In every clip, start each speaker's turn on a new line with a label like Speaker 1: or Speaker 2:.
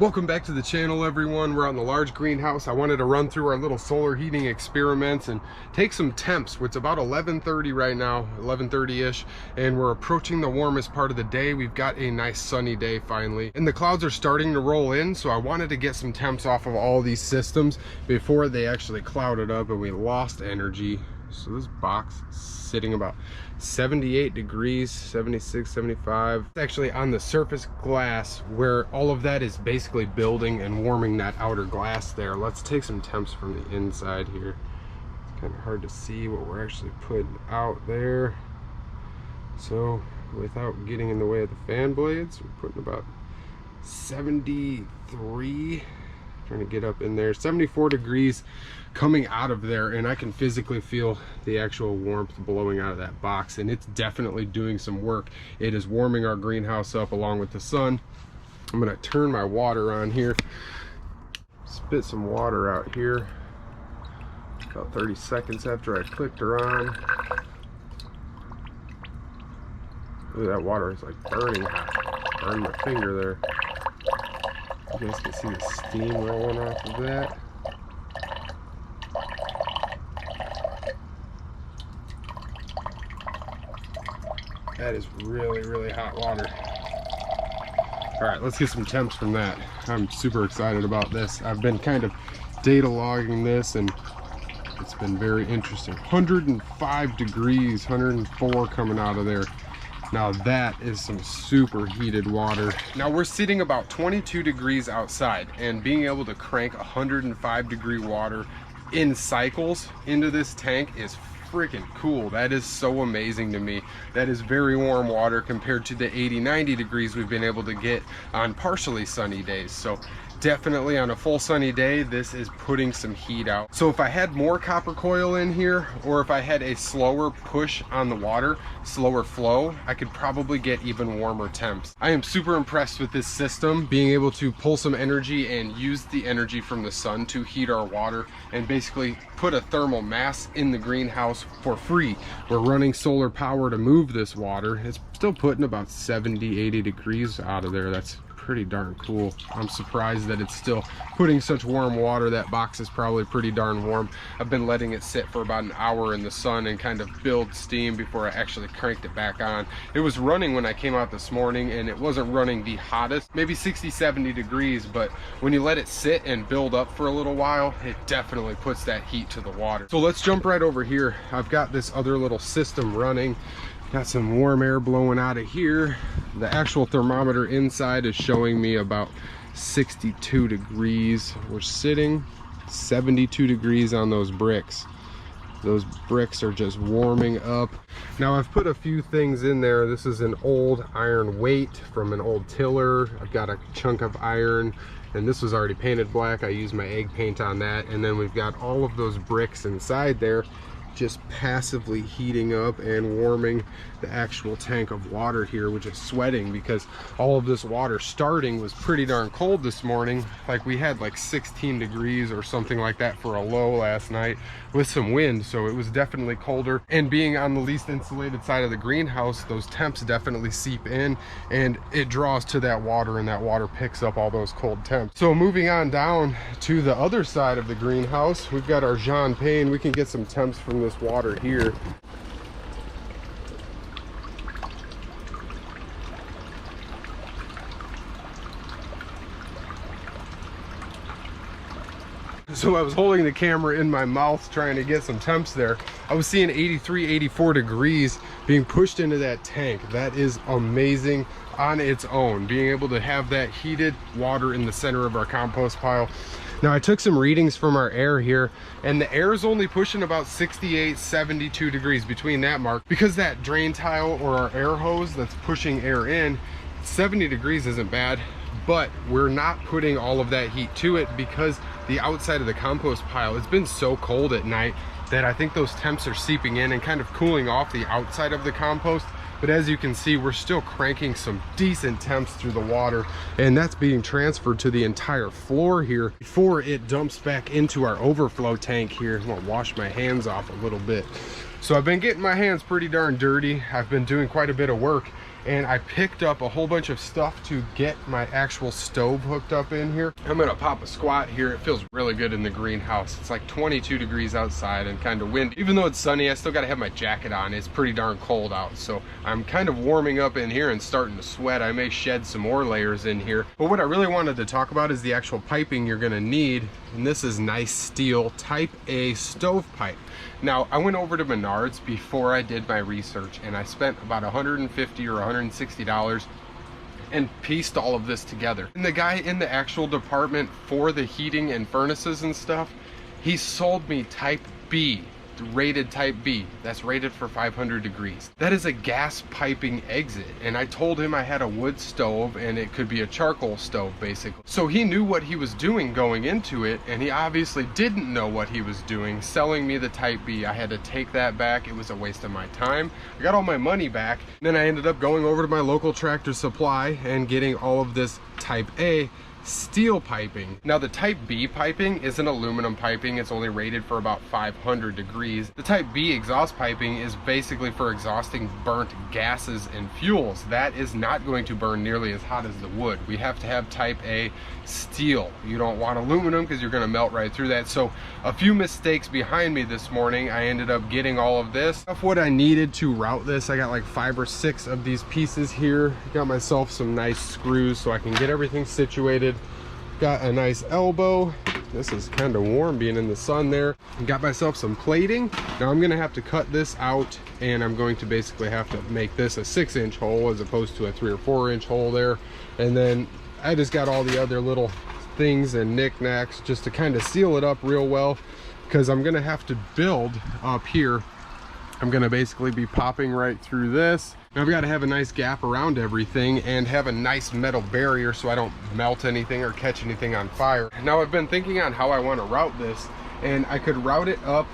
Speaker 1: Welcome back to the channel, everyone. We're on the large greenhouse. I wanted to run through our little solar heating experiments and take some temps. It's about 11:30 right now, 11:30-ish, and we're approaching the warmest part of the day. We've got a nice sunny day finally, and the clouds are starting to roll in, so I wanted to get some temps off of all these systems before they actually clouded up and we lost energy. So this box is sitting about 78 degrees, 76, 75. It's actually on the surface glass where all of that is basically building and warming that outer glass there. Let's take some temps from the inside here. It's kind of hard to see what we're actually putting out there. So without getting in the way of the fan blades, we're putting about 73, trying to get up in there, 74 degrees coming out of there, and I can physically feel the actual warmth blowing out of that box, and it's definitely doing some work. It is warming our greenhouse up along with the sun. I'm going to turn my water on here, spit some water out here about 30 seconds after I clicked her on. Ooh, that water is like burning hot. Burned my finger there. You guys can see the steam rolling off of that. That is really, really hot water. All right, let's get some temps from that. I'm super excited about this. I've been kind of data logging this, and it's been very interesting. 105 degrees, 104 coming out of there. Now that is some super heated water. Now we're sitting about 22 degrees outside, and being able to crank 105 degree water in cycles into this tank is freaking cool. That is so amazing to me. That is very warm water compared to the 80-90 degrees we've been able to get on partially sunny days. So definitely on a full sunny day, this is putting some heat out. So if I had more copper coil in here, or if I had a slower push on the water, slower flow, I could probably get even warmer temps. I am super impressed with this system, being able to pull some energy and use the energy from the sun to heat our water and basically put a thermal mass in the greenhouse for free. We're running solar power to move this water. It's still putting about 70-80 degrees out of there. That's pretty darn cool. I'm surprised that it's still putting such warm water. That box is probably pretty darn warm. I've been letting it sit for about an hour in the sun and kind of build steam before I actually cranked it back on. It was running when I came out this morning, and it wasn't running the hottest, maybe 60-70 degrees, but when you let it sit and build up for a little while, it definitely puts that heat to the water. So let's jump right over here. I've got this other little system running. Got some warm air blowing out of here. The actual thermometer inside is showing me about 62 degrees. We're sitting 72 degrees on those bricks. Those bricks are just warming up. Now I've put a few things in there. This is an old iron weight from an old tiller. I've got a chunk of iron, and this was already painted black. I used my egg paint on that. And then we've got all of those bricks inside there just passively heating up and warming the actual tank of water here, which is sweating because all of this water starting was pretty darn cold this morning. Like we had like 16 degrees or something like that for a low last night with some wind, so it was definitely colder. And being on the least insulated side of the greenhouse, those temps definitely seep in and it draws to that water, and that water picks up all those cold temps. So moving on down to the other side of the greenhouse, we've got our Jean Pain. We can get some temps from this water here. So I was holding the camera in my mouth trying to get some temps there. I was seeing 83, 84 degrees being pushed into that tank. That is amazing on its own, being able to have that heated water in the center of our compost pile. Now I took some readings from our air here, and the air is only pushing about 68, 72 degrees between that mark. Because that drain tile or our air hose that's pushing air in, 70 degrees isn't bad, but we're not putting all of that heat to it because the outside of the compost pile, it's been so cold at night that I think those temps are seeping in and kind of cooling off the outside of the compost. But as you can see, we're still cranking some decent temps through the water, and that's being transferred to the entire floor here before it dumps back into our overflow tank here. I'm gonna wash my hands off a little bit. So I've been getting my hands pretty darn dirty. I've been doing quite a bit of work, and I picked up a whole bunch of stuff to get my actual stove hooked up in here. I'm gonna pop a squat here. It feels really good in the greenhouse. It's like 22 degrees outside and kind of windy. Even though it's sunny, I still gotta have my jacket on. It's pretty darn cold out, so I'm kind of warming up in here and starting to sweat. I may shed some more layers in here, but what I really wanted to talk about is the actual piping you're gonna need, and this is nice steel type A stove pipe. Now, I went over to Menards before I did my research, and I spent about $150 or $160 and pieced all of this together. And the guy in the actual department for the heating and furnaces and stuff, he sold me type B, rated type B. That's rated for 500 degrees. That is a gas piping exit, and I told him I had a wood stove and it could be a charcoal stove basically. So he knew what he was doing going into it, and he obviously didn't know what he was doing selling me the type B. I had to take that back. It was a waste of my time. I got all my money back. Then I ended up going over to my local Tractor Supply and getting all of this type A steel piping. Now the type B piping is an aluminum piping. It's only rated for about 500 degrees. The type B exhaust piping is basically for exhausting burnt gases and fuels. That is not going to burn nearly as hot as the wood. We have to have type A steel. You don't want aluminum because you're going to melt right through that. So a few mistakes behind me this morning. I ended up getting all of this. Of what I needed to route this, I got like 5 or 6 of these pieces here. Got myself some nice screws so I can get everything situated. Got a nice elbow. This is kind of warm being in the sun there. Got myself some plating. Now I'm gonna have to cut this out, and I'm going to basically have to make this a 6-inch hole as opposed to a 3 or 4-inch hole there. And then I just got all the other little things and knickknacks just to kind of seal it up real well, because I'm gonna have to build up here. I'm gonna basically be popping right through this. Now I've got to have a nice gap around everything and have a nice metal barrier so I don't melt anything or catch anything on fire. Now I've been thinking on how I want to route this, and I could route it up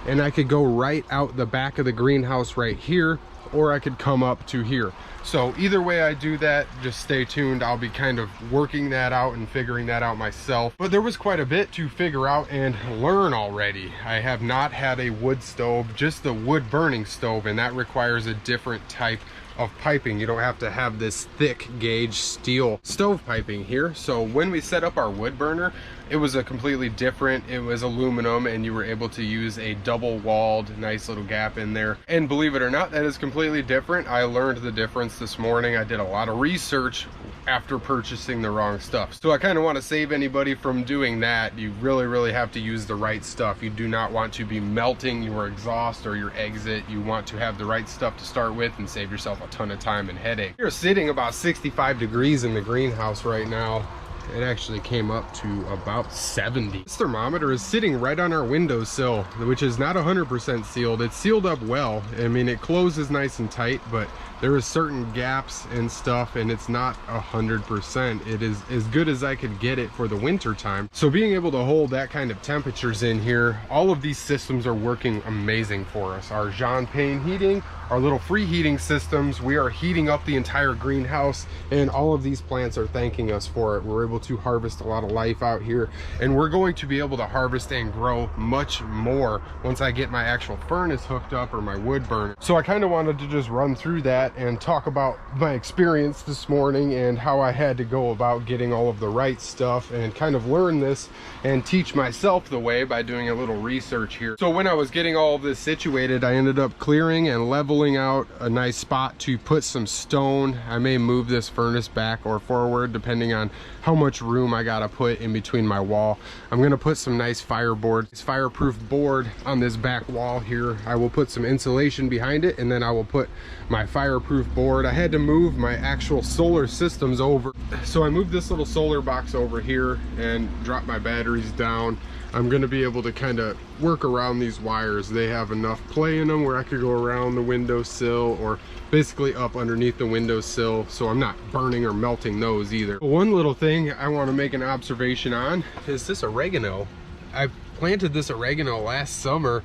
Speaker 1: and I could go right out the back of the greenhouse right here, or I could come up to here. So either way I do that, just stay tuned. I'll be kind of working that out and figuring that out myself. But there was quite a bit to figure out and learn already. I have not had a wood stove, just the wood burning stove, and that requires a different type of piping. You don't have to have this thick gauge steel stove piping here. So when we set up our wood burner, it was a completely different, it was aluminum, and you were able to use a double walled nice little gap in there. And believe it or not, that is completely different. I learned the difference this morning. I did a lot of research after purchasing the wrong stuff. So I kind of want to save anybody from doing that. You really have to use the right stuff. You do not want to be melting your exhaust or your exit. You want to have the right stuff to start with and save yourself a ton of time and headache. We're sitting about 65 degrees in the greenhouse right now. It actually came up to about 70. This thermometer is sitting right on our windowsill, which is not 100% sealed. It's sealed up well. I mean, it closes nice and tight, but there is certain gaps and stuff, and it's not 100%. It is as good as I could get it for the winter time. So being able to hold that kind of temperatures in here, all of these systems are working amazing for us. Our Jean Pain heating, our little free heating systems, we are heating up the entire greenhouse, and all of these plants are thanking us for it. We're able to harvest a lot of life out here, and we're going to be able to harvest and grow much more once I get my actual furnace hooked up or my wood burner. So I kind of wanted to just run through that and talk about my experience this morning and how I had to go about getting all of the right stuff and kind of learn this and teach myself the way by doing a little research here. So when I was getting all of this situated, I ended up clearing and leveling out a nice spot to put some stone. I may move this furnace back or forward depending on how much room I gotta put in between my wall. I'm gonna put some nice fireboard, this fireproof board on this back wall here. I will put some insulation behind it, and then I will put my fireproof board. I had to move my actual solar systems over, so I moved this little solar box over here and dropped my batteries down. I'm going to be able to kind of work around these wires. They have enough play in them where I could go around the windowsill or basically up underneath the windowsill, so I'm not burning or melting those either. But one little thing I want to make an observation on is this oregano. I planted this oregano last summer,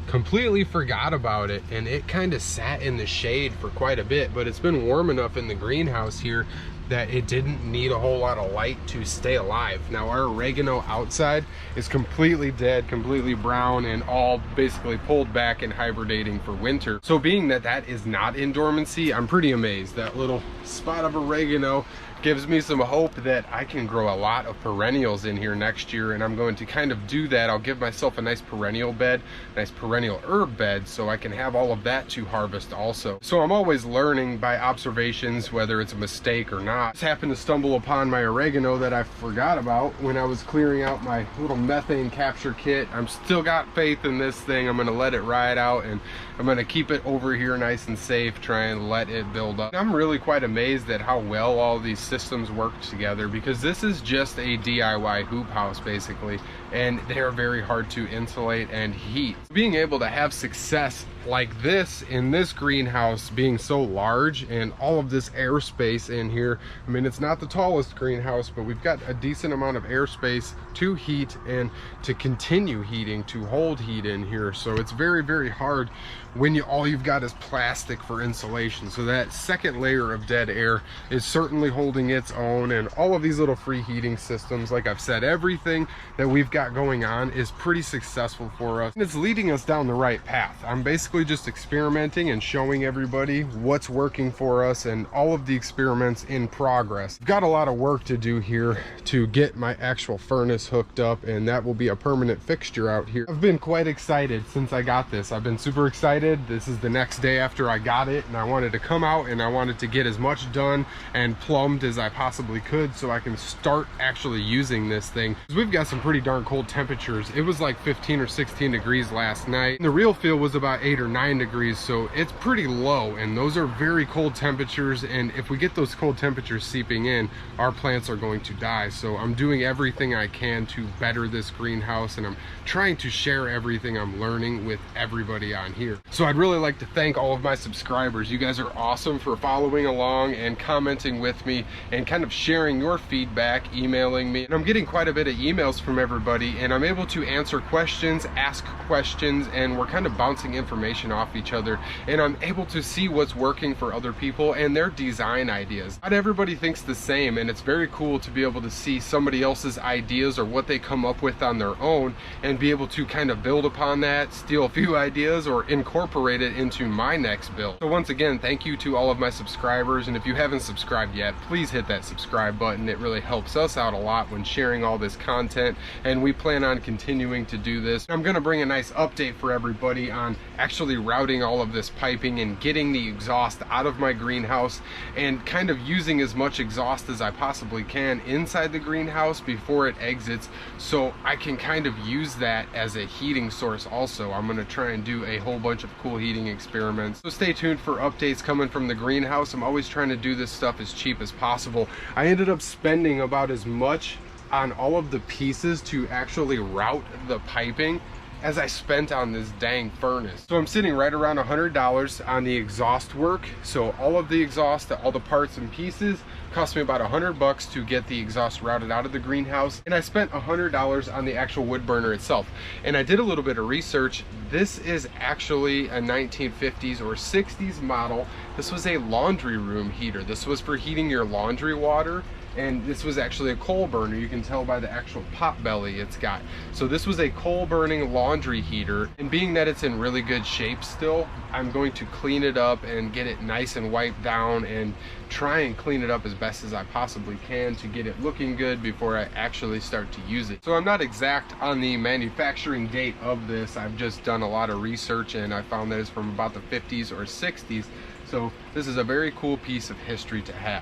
Speaker 1: completely forgot about it, and it kind of sat in the shade for quite a bit, but it's been warm enough in the greenhouse here that it didn't need a whole lot of light to stay alive. Now our oregano outside is completely dead, completely brown, and all basically pulled back and hibernating for winter. So being that that is not in dormancy, I'm pretty amazed. That little spot of oregano gives me some hope that I can grow a lot of perennials in here next year, and I'm going to kind of do that. I'll give myself a nice perennial bed, nice perennial herb bed, so I can have all of that to harvest also. So I'm always learning by observations, whether it's a mistake or not. I just happened to stumble upon my oregano that I forgot about when I was clearing out my little methane capture kit. I'm still got faith in this thing. I'm gonna let it ride out, and I'm gonna keep it over here nice and safe, try and let it build up. I'm really quite amazed at how well all these systems work together, because this is just a DIY hoop house basically, and they are very hard to insulate and heat. Being able to have success like this in this greenhouse, being so large and all of this airspace in here, I mean, it's not the tallest greenhouse, but we've got a decent amount of airspace to heat and to continue heating, to hold heat in here. So it's very, very hard when all you've got is plastic for insulation. So that second layer of dead air is certainly holding its own, and all of these little free heating systems, like I've said, everything that we've got going on is pretty successful for us, and it's leading us down the right path. I'm basically just experimenting and showing everybody what's working for us and all of the experiments in progress. I've got a lot of work to do here to get my actual furnace hooked up, and that will be a permanent fixture out here. I've been quite excited since I got this. I've been super excited. This is the next day after I got it, and I wanted to come out and I wanted to get as much done and plumbed as I possibly could so I can start actually using this thing. We've got some pretty darn cold temperatures. It was like 15 or 16 degrees last night. The real feel was about 8 or 9 degrees, so it's pretty low, and those are very cold temperatures, and if we get those cold temperatures seeping in, our plants are going to die. So I'm doing everything I can to better this greenhouse, and I'm trying to share everything I'm learning with everybody on here. So I'd really like to thank all of my subscribers. You guys are awesome for following along and commenting with me and kind of sharing your feedback, emailing me. And I'm getting quite a bit of emails from everybody, and I'm able to answer questions, ask questions, and we're kind of bouncing information off each other, and I'm able to see what's working for other people and their design ideas. Not everybody thinks the same, and it's very cool to be able to see somebody else's ideas or what they come up with on their own and be able to kind of build upon that, steal a few ideas, or incorporate it into my next build. So once again, thank you to all of my subscribers, and if you haven't subscribed yet, please hit that subscribe button. It really helps us out a lot when sharing all this content, and we plan on continuing to do this. I'm gonna bring a nice update for everybody on actually routing all of this piping and getting the exhaust out of my greenhouse, and kind of using as much exhaust as I possibly can inside the greenhouse before it exits, so I can kind of use that as a heating source also. I'm gonna try and do a whole bunch of cool heating experiments, so stay tuned for updates coming from the greenhouse. I'm always trying to do this stuff as cheap as possible. I ended up spending about as much on all of the pieces to actually route the piping as I spent on this dang furnace. So I'm sitting right around $100 on the exhaust work. So all of the exhaust, all the parts and pieces, cost me about $100 to get the exhaust routed out of the greenhouse, and I spent $100 on the actual wood burner itself. And I did a little bit of research. This is actually a 1950s or 60s model. This was a laundry room heater. This was for heating your laundry water, and this was actually a coal burner. You can tell by the actual pot belly it's got. So this was a coal burning laundry heater, and being that it's in really good shape still, I'm going to clean it up and get it nice and wiped down and try and clean it up as best as I possibly can to get it looking good before I actually start to use it. So I'm not exact on the manufacturing date of this. I've just done a lot of research, and I found that it's from about the 50s or 60s. So this is a very cool piece of history to have.